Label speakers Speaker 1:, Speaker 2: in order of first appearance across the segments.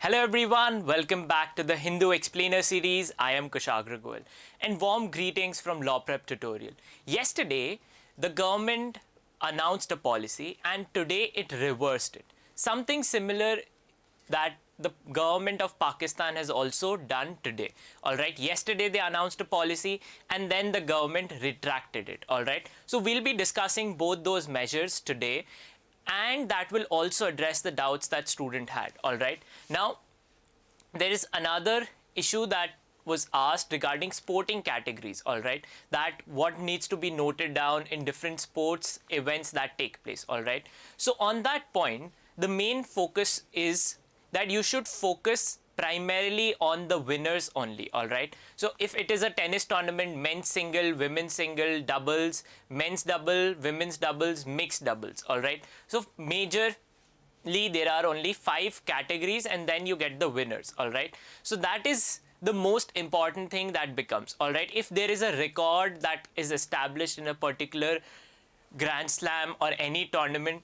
Speaker 1: Hello everyone, welcome back to the Hindu Explainer series. I am Kushagra Goel and warm greetings from Law Prep Tutorial. Yesterday, the government announced a policy and today it reversed it. Something similar that the government of Pakistan has also done today. Alright, yesterday they announced a policy and then the government retracted it. Alright, so we'll be discussing both those measures today and that will also address the doubts that student had. Alright, now there is another issue that was asked regarding sporting categories, all right, that what needs to be noted down in different sports events that take place, all right. So on that point, the main focus is that you should focus primarily on the winners only, all right. So if it is a tennis tournament, men's single, women's single, doubles, men's double, women's doubles, mixed doubles, all right. So major there are only 5 categories and then you get the winners, all right. So that is the most important thing that becomes, all right. If there is a record that is established in a particular Grand Slam or any tournament,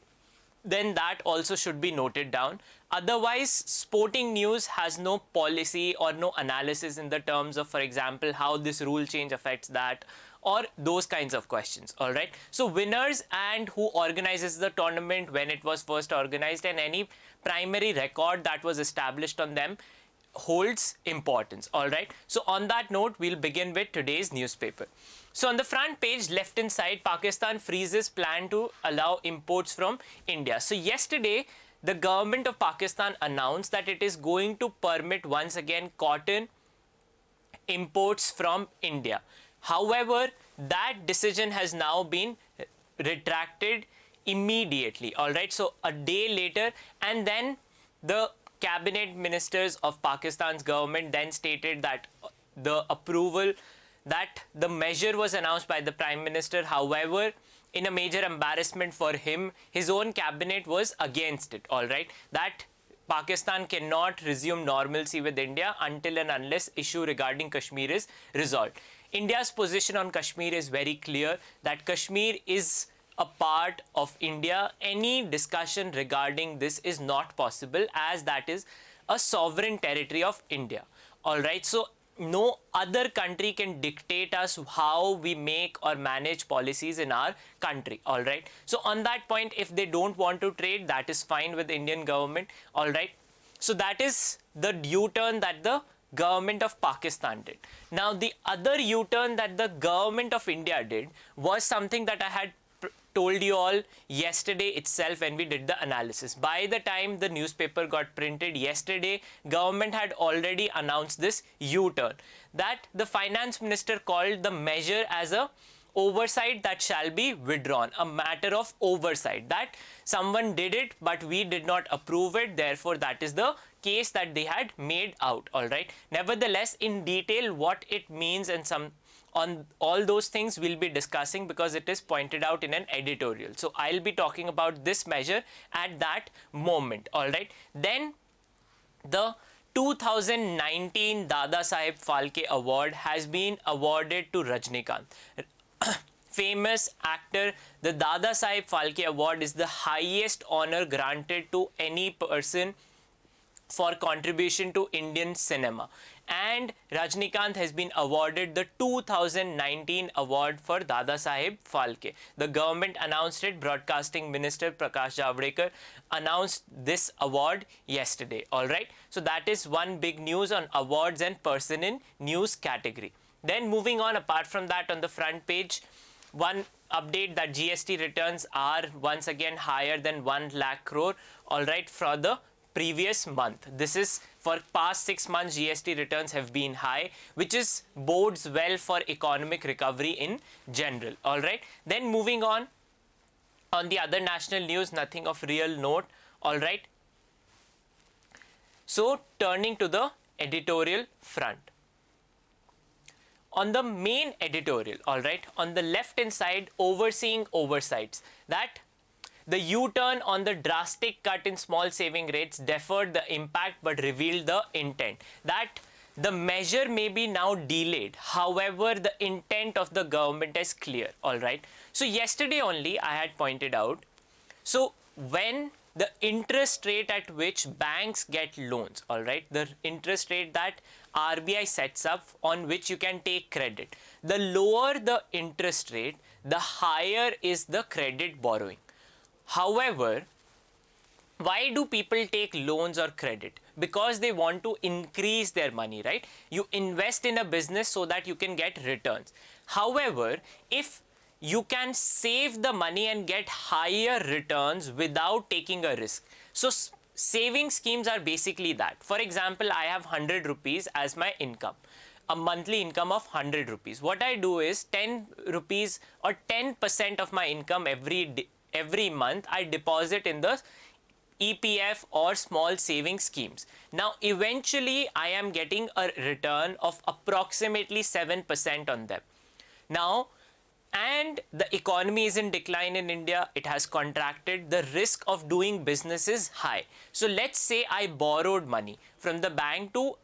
Speaker 1: then that also should be noted down. Otherwise, sporting news has no policy or no analysis in the terms of, for example, how this rule change affects that or those kinds of questions, all right. So winners and who organizes the tournament, when it was first organized, and any primary record that was established on them holds importance, all right. So on that note, we'll begin with today's newspaper. So on the front page, left hand side, Pakistan freezes plan to allow imports from India. So yesterday, the government of Pakistan announced that it is going to permit once again cotton imports from India. However, that decision has now been retracted immediately, all right. So a day later, and then the cabinet ministers of Pakistan's government then stated that the approval, that the measure was announced by the Prime Minister. However, in a major embarrassment for him, his own cabinet was against it, all right. That Pakistan cannot resume normalcy with India until and unless issue regarding Kashmir is resolved. India's position on Kashmir is very clear, that Kashmir is a part of India. Any discussion regarding this is not possible, as that is a sovereign territory of India, all right. So no other country can dictate us how we make or manage policies in our country, all right. So on that point, if they don't want to trade, that is fine with the Indian government, all right. So that is the U-turn that the government of Pakistan did. Now the other U-turn that the government of India did was something that I had told you all yesterday itself when we did the analysis. By the time the newspaper got printed yesterday, government had already announced this U-turn, that the finance minister called the measure as a oversight that shall be withdrawn, a matter of oversight, that someone did it but we did not approve it, therefore that is the case that they had made out, all right. Nevertheless, in detail what it means and some on all those things we'll be discussing, because it is pointed out in an editorial. So I'll be talking about this measure at that moment, all right. Then the 2019 Dada Saheb Phalke Award has been awarded to Rajnikant. Famous actor. The Dada Saheb Phalke Award is the highest honor granted to any person for contribution to Indian cinema, and Rajnikant has been awarded the 2019 award for Dada Saheb Phalke. The government announced it. Broadcasting Minister Prakash Javadekar announced this award yesterday, all right. So that is one big news on awards and person in news category. Then moving on, apart from that, on the front page, one update that GST returns are once again higher than 1 lakh crore, all right, for the previous month. This is for past 6 months GST returns have been high, which is bodes well for economic recovery in general, all right. Then moving on the other national news, nothing of real note, all right. So turning to the editorial front. On the main editorial, all right, on the left hand side, overseeing oversights, that the U-turn on the drastic cut in small saving rates deferred the impact but revealed the intent, that the measure may be now delayed. However, the intent of the government is clear, all right. So yesterday only I had pointed out, so when the interest rate at which banks get loans, all right? The interest rate that RBI sets up on which you can take credit. The lower the interest rate, the higher is the credit borrowing. However, why do people take loans or credit? Because they want to increase their money, right? You invest in a business so that you can get returns. However, if you can save the money and get higher returns without taking a risk. So saving schemes are basically that. For example, I have 100 rupees as my income, a monthly income of 100 rupees. What I do is 10 rupees or 10% of my income every month I deposit in the EPF or small saving schemes. Now, eventually, I am getting a return of approximately 7% on them. Now, and the economy is in decline in India, it has contracted, the risk of doing business is high. So let's say I borrowed money from the bank to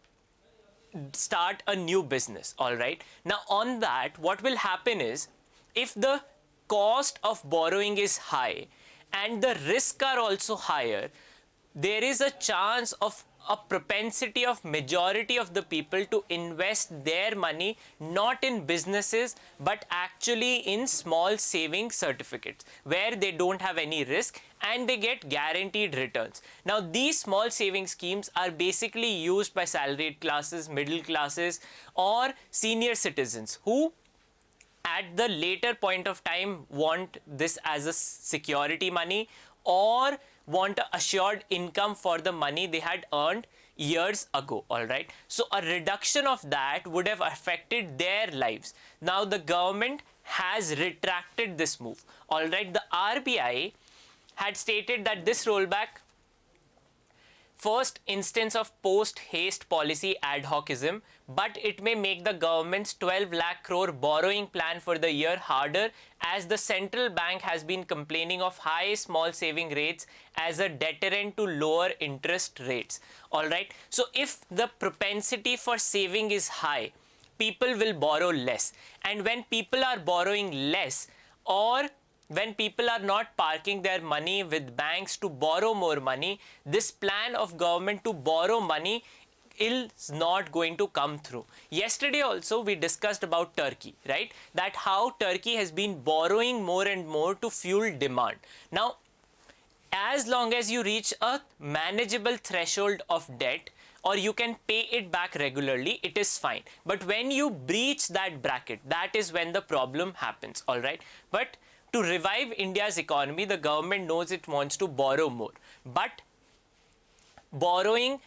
Speaker 1: start a new business, all right? Now on that, what will happen is, if the cost of borrowing is high and the risks are also higher, there is a chance of a propensity of majority of the people to invest their money not in businesses but actually in small saving certificates where they don't have any risk and they get guaranteed returns. Now these small saving schemes are basically used by salaried classes, middle classes or senior citizens who at the later point of time want this as a security money or want assured income for the money they had earned years ago, all right? So a reduction of that would have affected their lives. Now the government has retracted this move, all right? The RBI had stated that this rollback, first instance of post-haste policy ad hocism, but it may make the government's 12 lakh crore borrowing plan for the year harder as the central bank has been complaining of high small saving rates as a deterrent to lower interest rates. All right. So if the propensity for saving is high, people will borrow less. And when people are borrowing less, or when people are not parking their money with banks to borrow more money, this plan of government to borrow money is not going to come through. Yesterday also we discussed about Turkey, right? That how Turkey has been borrowing more and more to fuel demand. Now, as long as you reach a manageable threshold of debt or you can pay it back regularly, it is fine. But when you breach that bracket, that is when the problem happens, all right? But to revive India's economy, the government knows it wants to borrow more. But borrowing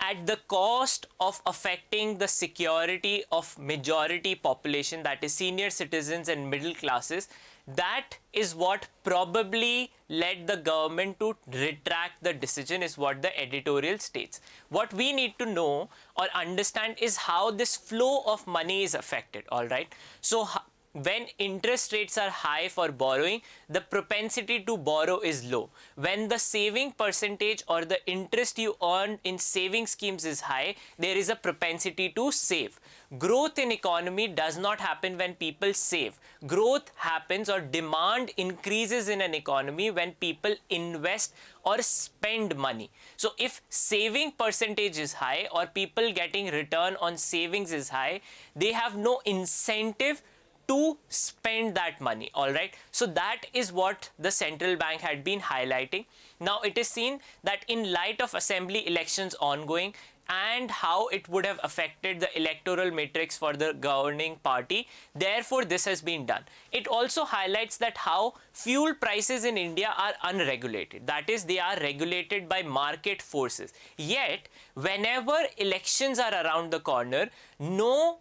Speaker 1: at the cost of affecting the security of majority population, that is senior citizens and middle classes, that is what probably led the government to retract the decision, is what the editorial states. What we need to know or understand is how this flow of money is affected, all right? So when interest rates are high for borrowing, the propensity to borrow is low. When the saving percentage or the interest you earn in saving schemes is high, there is a propensity to save. Growth in economy does not happen when people save. Growth happens or demand increases in an economy when people invest or spend money. So if saving percentage is high or people getting return on savings is high, they have no incentive to spend that money, all right? So that is what the central bank had been highlighting. Now it is seen that in light of assembly elections ongoing and how it would have affected the electoral matrix for the governing party, therefore this has been done. It also highlights that how fuel prices in India are unregulated. That is, they are regulated by market forces. Yet, whenever elections are around the corner, no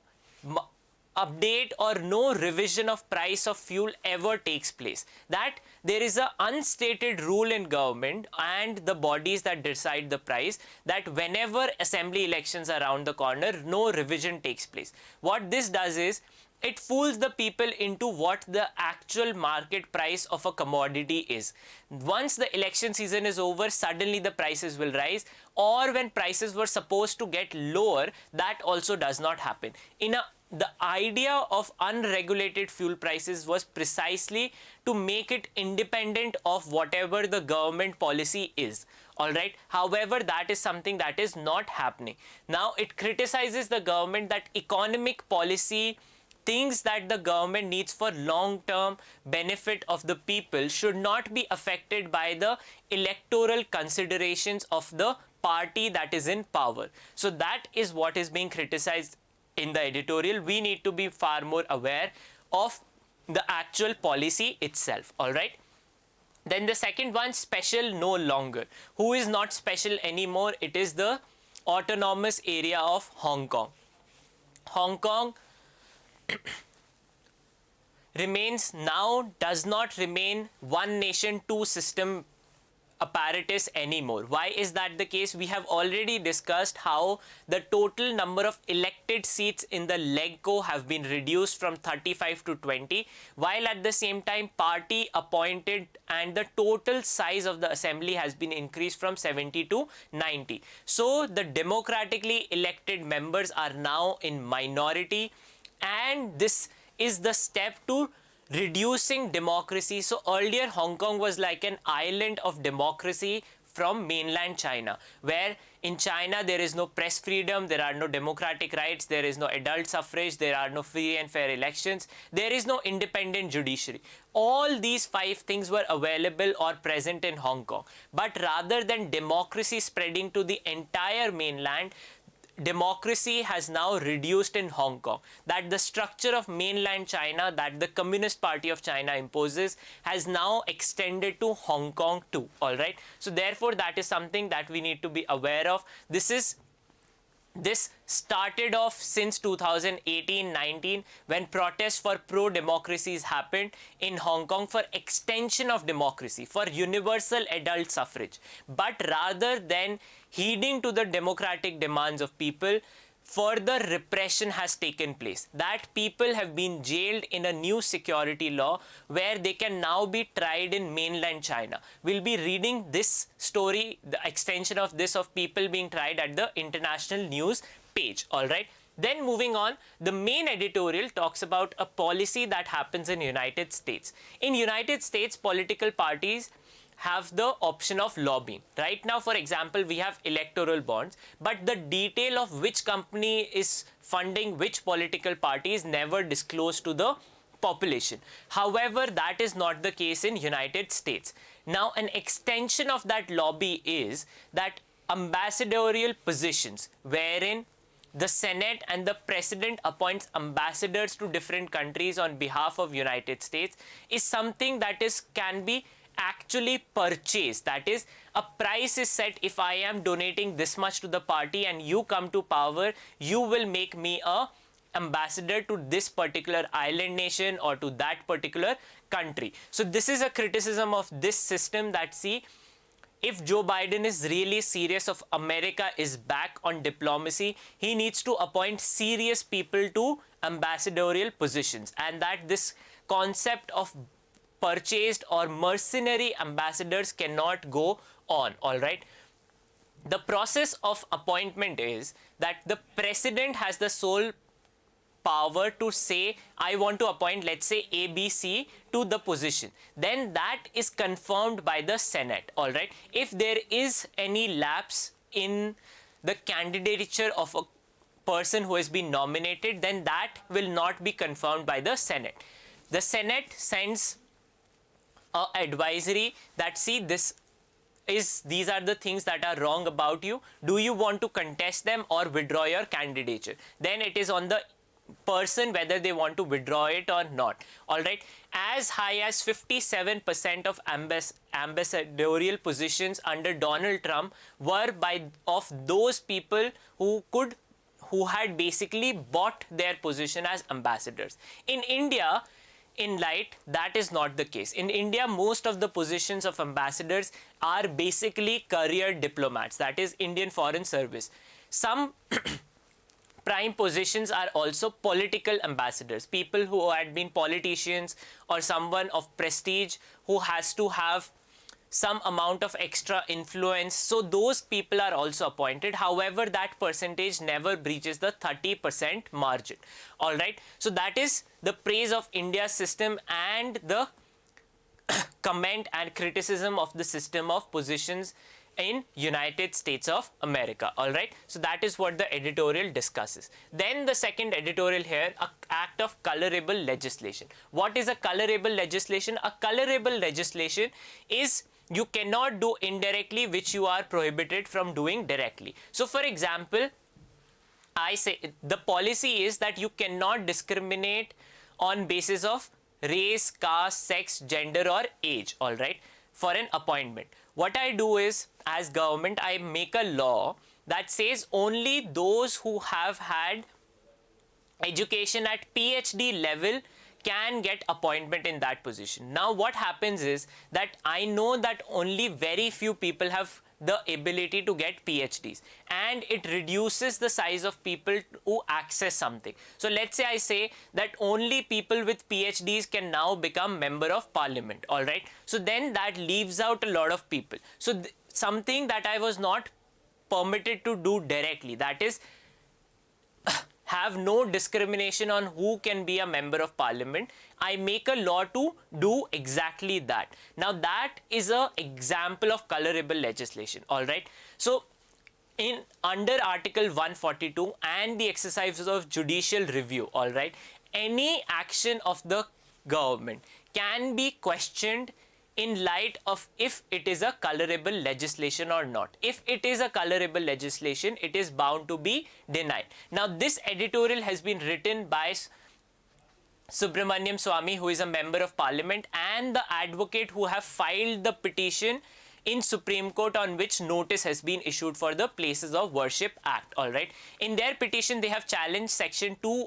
Speaker 1: update or no revision of price of fuel ever takes place. That there is a unstated rule in government and the bodies that decide the price that whenever assembly elections are around the corner, no revision takes place. What this does is it fools the people into what the actual market price of a commodity is. Once the election season is over, suddenly the prices will rise, or when prices were supposed to get lower, that also does not happen. In a the idea of unregulated fuel prices was precisely to make it independent of whatever the government policy is. All right. However, that is something that is not happening. Now, it criticizes the government that economic policy, things that the government needs for long-term benefit of the people, should not be affected by the electoral considerations of the party that is in power. So that is what is being criticized in the editorial. We need to be far more aware of the actual policy itself. All right. Then the second one, special no longer. Who is not special anymore? It is the autonomous area of Hong Kong. Hong Kong remains now, does not remain one nation, two system apparatus anymore. Why is that the case? We have already discussed how the total number of elected seats in the LegCo have been reduced from 35 to 20, while at the same time party appointed and the total size of the assembly has been increased from 70 to 90. So the democratically elected members are now in minority, and this is the step to reducing democracy. So earlier Hong Kong was like an island of democracy from mainland China, where in China there is no press freedom, there are no democratic rights, there is no adult suffrage, there are no free and fair elections, there is no independent judiciary. All these 5 things were available or present in Hong Kong. But rather than democracy spreading to the entire mainland, democracy has now reduced in Hong Kong. That the structure of mainland China that the Communist Party of China imposes has now extended to Hong Kong too. All right. So therefore, that is something that we need to be aware of. This started off since 2018-19 when protests for pro-democracies happened in Hong Kong for extension of democracy, for universal adult suffrage. But rather than heeding to the democratic demands of people, further repression has taken place. That people have been jailed in a new security law where they can now be tried in mainland China. We'll be reading this story, the extension of this, of people being tried at the international news page. All right. Then moving on, the main editorial talks about a policy that happens in United States. In United States, political parties have the option of lobbying. Right now, for example, we have electoral bonds, but the detail of which company is funding which political party is never disclosed to the population. However, that is not the case in United States. Now, an extension of that lobby is that ambassadorial positions, wherein the Senate and the President appoints ambassadors to different countries on behalf of United States, is something that can be actually purchased. That is, a price is set. If I am donating this much to the party and you come to power, you will make me a ambassador to this particular island nation or to that particular country. So this is a criticism of this system, that see, if Joe Biden is really serious of America is back on diplomacy, he needs to appoint serious people to ambassadorial positions, and that this concept of purchased or mercenary ambassadors cannot go on. All right. The process of appointment is that the president has the sole power to say, I want to appoint, let's say, ABC to the position. Then that is confirmed by the Senate. All right. If there is any lapse in the candidature of a person who has been nominated, then that will not be confirmed by the Senate. The Senate sends a advisory that, see, these are the things that are wrong about you. Do you want to contest them or withdraw your candidature? Then it is on the person whether they want to withdraw it or not. All right. As high as 57% of ambassadorial positions under Donald Trump were of those people who had basically bought their position as ambassadors. In India, that is not the case. In India, most of the positions of ambassadors are basically career diplomats, that is Indian Foreign Service. Some prime positions are also political ambassadors, people who had been politicians or someone of prestige who has to have some amount of extra influence, so those people are also appointed. However, that percentage never breaches the 30% margin. All right, so that is the praise of India's system and the comment and criticism of the system of positions in United States of America. All right, so that is what the editorial discusses. Then the second editorial here, a act of colorable legislation. What is a colorable legislation? A colorable legislation is you cannot do indirectly which you are prohibited from doing directly. So for example, I say the policy is that you cannot discriminate on basis of race, caste, sex, gender or age, all right, for an appointment. What I do is, as government, I make a law that says only those who have had education at PhD level can get appointment in that position. Now what happens is that I know that only very few people have the ability to get PhDs, and it reduces the size of people who access something. So let's say I say that only people with PhDs can now become member of parliament, all right? So then that leaves out a lot of people. So something that I was not permitted to do directly, that is have no discrimination on who can be a member of parliament, I make a law to do exactly that. Now that is an example of colorable legislation, all right? So in under Article 142 and the exercise of judicial review, all right, any action of the government can be questioned in light of if it is a colorable legislation or not. If it is a colorable legislation, it is bound to be denied. Now this editorial has been written by Subramaniam Swamy, who is a member of parliament, and the advocate who have filed the petition in Supreme Court on which notice has been issued for the Places of Worship Act, all right. In their petition, they have challenged section 2,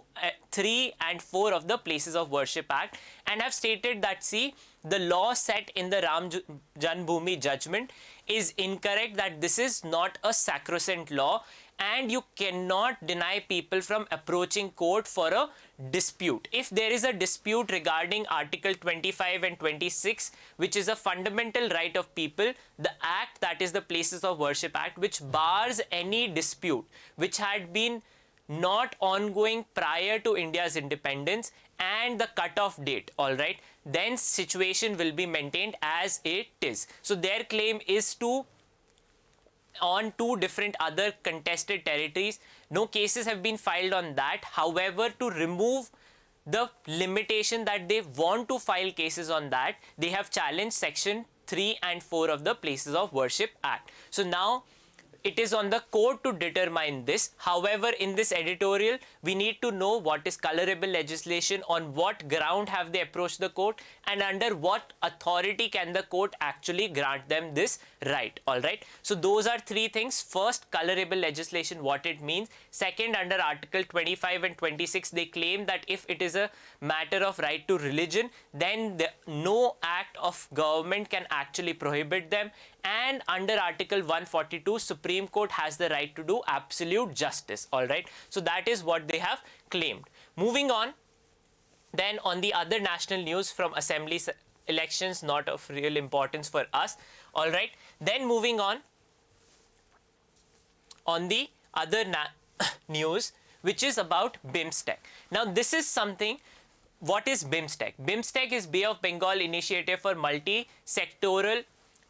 Speaker 1: 3 and 4 of the Places of Worship Act and have stated that, see, the law set in the Ram Janmabhoomi judgment is incorrect, that this is not a sacrosanct law and you cannot deny people from approaching court for a dispute. If there is a dispute regarding Article 25 and 26, which is a fundamental right of people, the act, that is the Places of Worship Act, which bars any dispute which had been not ongoing prior to India's independence and the cut-off date, all right, then situation will be maintained as it is. So their claim is to on two different other contested territories. No cases have been filed on that. However, to remove the limitation that they want to file cases on that, they have challenged section 3 and 4 of the Places of Worship Act. So now it is on the court to determine this. However, in this editorial, we need to know what is colorable legislation, on what ground have they approached the court, and under what authority can the court actually grant them this right, all right? So those are three things. First, colorable legislation, what it means. Second, under Article 25 and 26, they claim that if it is a matter of right to religion, then no act of government can actually prohibit them. And under Article 142, Supreme Court has the right to do absolute justice, all right? So that is what they have claimed. Moving on, then on the other national news from assembly elections, not of real importance for us, all right? Then moving on the other news, which is about BIMSTEC. Now this is something. What is BIMSTEC? BIMSTEC is Bay of Bengal Initiative for Multi-Sectoral,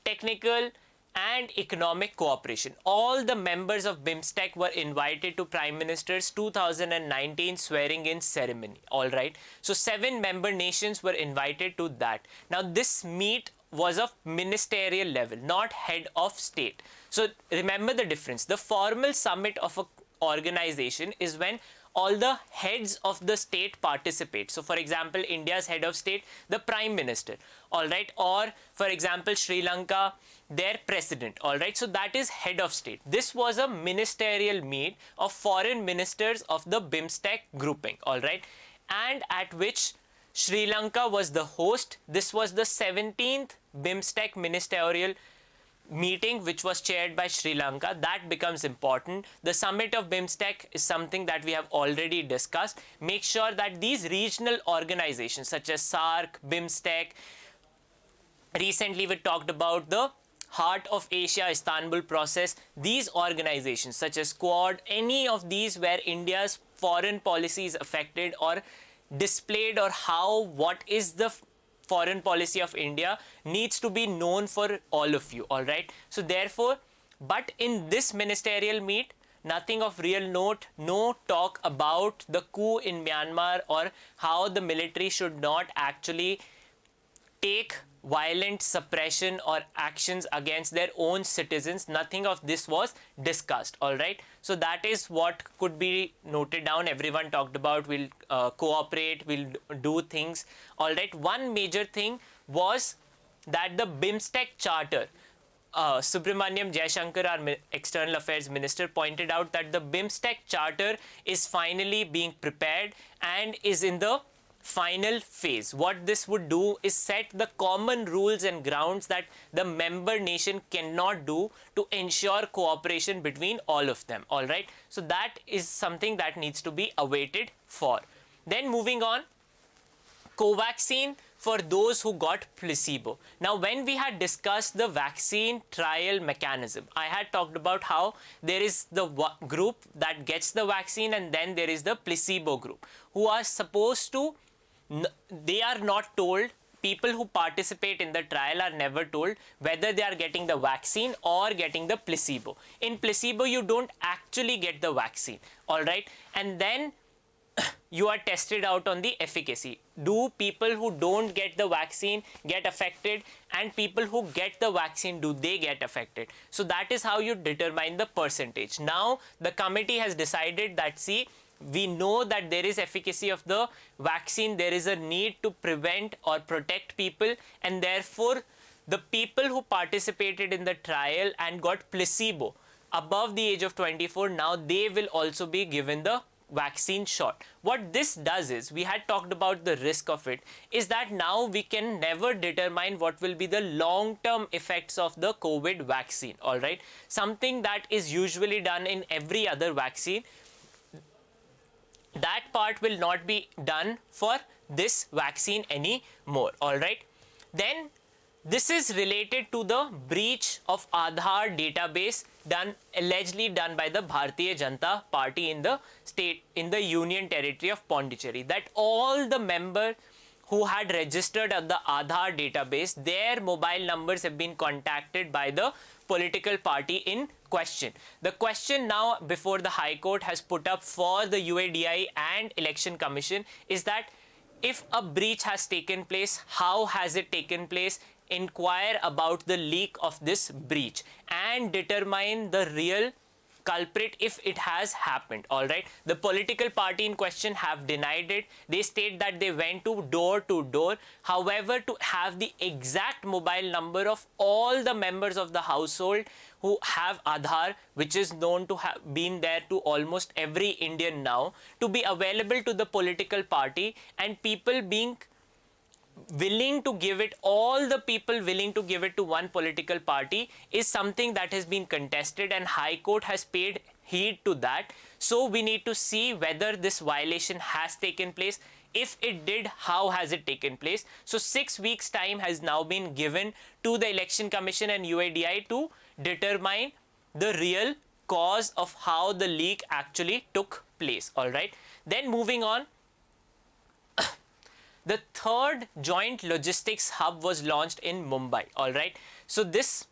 Speaker 1: Technical and Economic Cooperation. All the members of BIMSTEC were invited to Prime Minister's 2019 swearing in ceremony, all right? So 7 member nations were invited to that. Now this meet was of ministerial level, not head of state. So remember the difference. The formal summit of an organization is when all the heads of the state participate. So for example, India's head of state, the Prime Minister, all right, or for example, Sri Lanka, their president, all right. So that is head of state. This was a ministerial meet of foreign ministers of the BIMSTEC grouping, all right, and at which Sri Lanka was the host. This was the 17th BIMSTEC ministerial meeting, which was chaired by Sri Lanka. That becomes important. The summit of BIMSTEC is something that we have already discussed. Make sure that these regional organizations such as SAARC, BIMSTEC, Recently, we talked about the Heart of Asia Istanbul process. These organizations such as Quad, any of these where India's foreign policy is affected or displayed, or how, what is the foreign policy of India, needs to be known for all of you, all right? So therefore, but in this ministerial meet, nothing of real note, no talk about the coup in Myanmar or how the military should not actually take violent suppression or actions against their own citizens. Nothing of this was discussed, all right? So that is what could be noted down. Everyone talked about we'll cooperate, we'll do things, all right? One major thing was that the BIMSTEC charter, Subramaniam Jaishankar, our External Affairs Minister, pointed out that the BIMSTEC charter is finally being prepared and is in the final phase. What this would do is set the common rules and grounds that the member nation cannot do to ensure cooperation between all of them, all right? So that is something that needs to be awaited for. Then moving on, Covaxin for those who got placebo. Now, when we had discussed the vaccine trial mechanism, I had talked about how there is the group that gets the vaccine and then there is the placebo group who are supposed to, they are not told, people who participate in the trial are never told whether they are getting the vaccine or getting the placebo. In placebo, you don't actually get the vaccine, all right? And then you are tested out on the efficacy. Do people who don't get the vaccine get affected, and people who get the vaccine, do they get affected? So that is how you determine the percentage. Now the committee has decided that, see, we know that there is efficacy of the vaccine, there is a need to prevent or protect people, and therefore the people who participated in the trial and got placebo above the age of 24, now they will also be given the vaccine shot. What this does is, we had talked about the risk of it, is that now we can never determine what will be the long-term effects of the COVID vaccine, all right? Something that is usually done in every other vaccine, that part will not be done for this vaccine anymore, all right? Then this is related to the breach of Aadhaar database allegedly done by the Bharatiya Janata Party in the state, in the Union Territory of Pondicherry, that all the members who had registered at the Aadhaar database, their mobile numbers have been contacted by the political party in question. The question now before the High Court has put up for the UADI and Election Commission is that if a breach has taken place, how has it taken place? Inquire about the leak of this breach and determine the real culprit if it has happened, all right? The political party in question have denied it. They state that they went to door. However, to have the exact mobile number of all the members of the household who have Aadhaar, which is known to have been there to almost every Indian now, to be available to the political party, and people being willing to give it, all the people willing to give it to one political party, is something that has been contested, and High Court has paid heed to that. So we need to see whether this violation has taken place. If it did, how has it taken place? So 6 weeks time has now been given to the Election Commission and UADI to determine the real cause of how the leak actually took place, all right? Then moving on, the third joint logistics hub was launched in Mumbai, all right? So this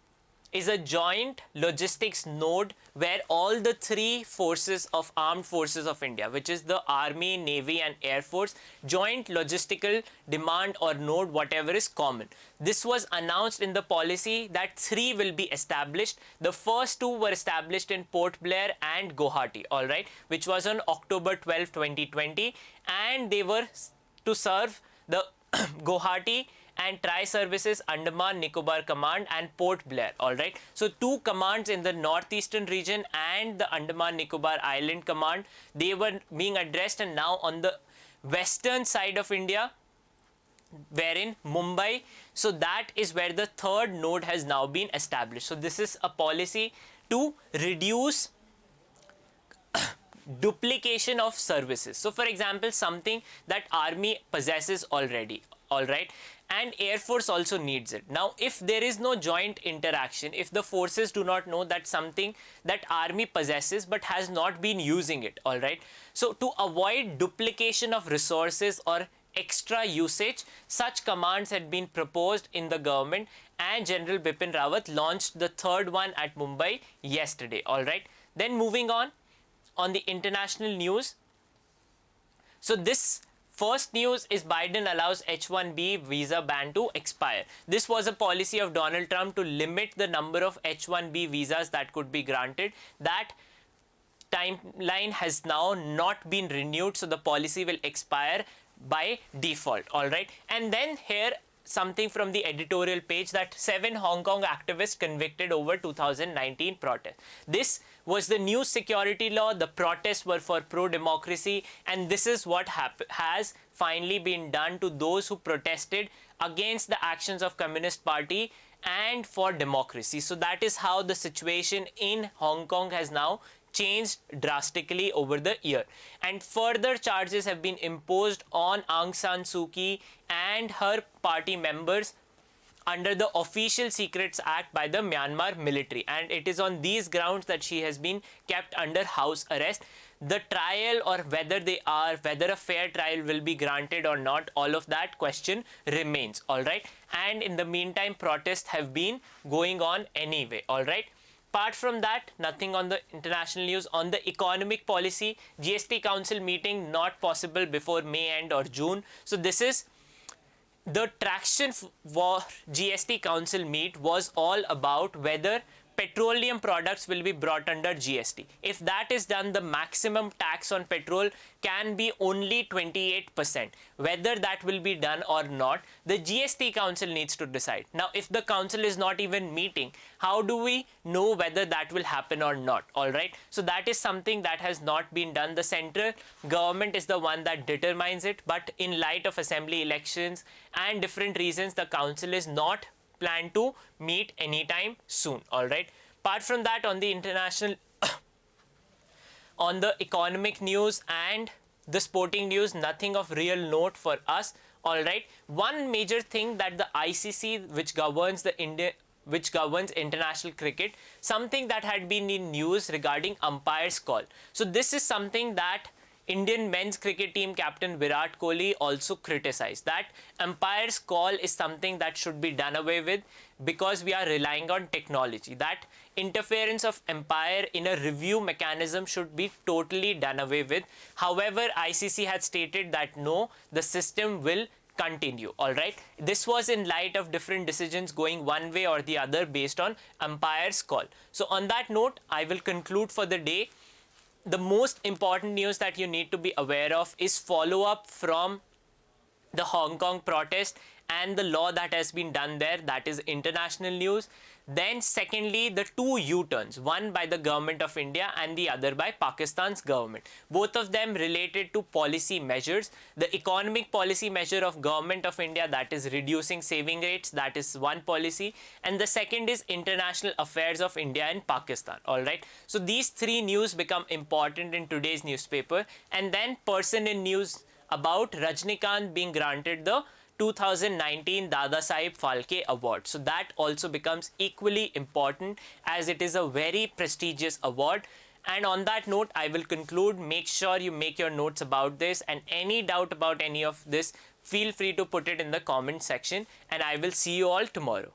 Speaker 1: is a joint logistics node where all the three forces of armed forces of India, which is the Army, Navy and Air Force, joint logistical demand or node, whatever is common. This was announced in the policy that three will be established. The first two were established in Port Blair and Guwahati, all right, which was on October 12, 2020, and they were to serve the Guwahati and Tri-Services Andaman Nicobar Command and Port Blair, all right? So two commands in the northeastern region and the Andaman Nicobar Island Command, they were being addressed, and now on the western side of India, wherein Mumbai, so that is where the third node has now been established. So this is a policy to reduce duplication of services. So for example, something that army possesses already, all right, and Air Force also needs it. Now, if there is no joint interaction, if the forces do not know that something that army possesses but has not been using it, all right. So to avoid duplication of resources or extra usage, such commands had been proposed in the government, and General Bipin Rawat launched the third one at Mumbai yesterday, all right. Then moving on the international news. So this first news is Biden allows H-1B visa ban to expire. This was a policy of Donald Trump to limit the number of H-1B visas that could be granted. That timeline has now not been renewed, so the policy will expire by default, all right. And then here something from the editorial page, that 7 Hong Kong activists convicted over 2019 protest. This was the new security law. The protests were for pro-democracy, and this is what has finally been done to those who protested against the actions of Communist Party and for democracy. So that is how the situation in Hong Kong has now changed drastically over the year, and further charges have been imposed on Aung San Suu Kyi and her party members under the Official Secrets Act by the Myanmar military, and it is on these grounds that she has been kept under house arrest. The trial, or whether a fair trial will be granted or not, all of that question remains, all right. And in the meantime, protests have been going on anyway, all right. Apart from that, nothing on the international news. On the economic policy, GST Council meeting not possible before May end or June. So this is the traction for GST Council meet was all about whether petroleum products will be brought under GST. If that is done, the maximum tax on petrol can be only 28%. Whether that will be done or not, the GST Council needs to decide. Now, if the council is not even meeting, how do we know whether that will happen or not? All right. So that is something that has not been done. The central government is the one that determines it. But in light of assembly elections and different reasons, the council is not planned to meet anytime soon, all right. Apart from that, on the international on the economic news and the sporting news, nothing of real note for us, all right. One major thing that the ICC, which governs international cricket, something that had been in news regarding umpire's call. So this is something that Indian men's cricket team captain Virat Kohli also criticized, that umpire's call is something that should be done away with because we are relying on technology. That interference of umpire in a review mechanism should be totally done away with. However, ICC had stated that no, the system will continue, all right. This was in light of different decisions going one way or the other based on umpire's call. So on that note, I will conclude for the day. The most important news that you need to be aware of is follow-up from the Hong Kong protest and the law that has been done there. That is international news. Then secondly, the 2 U-turns, one by the government of India and the other by Pakistan's government. Both of them related to policy measures. The economic policy measure of government of India, that is reducing saving rates, that is one policy. And the second is international affairs of India and Pakistan, all right. So these 3 news become important in today's newspaper. And then person in news about Rajnikant being granted the 2019 Dadasaheb Phalke Award. So that also becomes equally important as it is a very prestigious award. And on that note, I will conclude. Make sure you make your notes about this, and any doubt about any of this, feel free to put it in the comment section, and I will see you all tomorrow.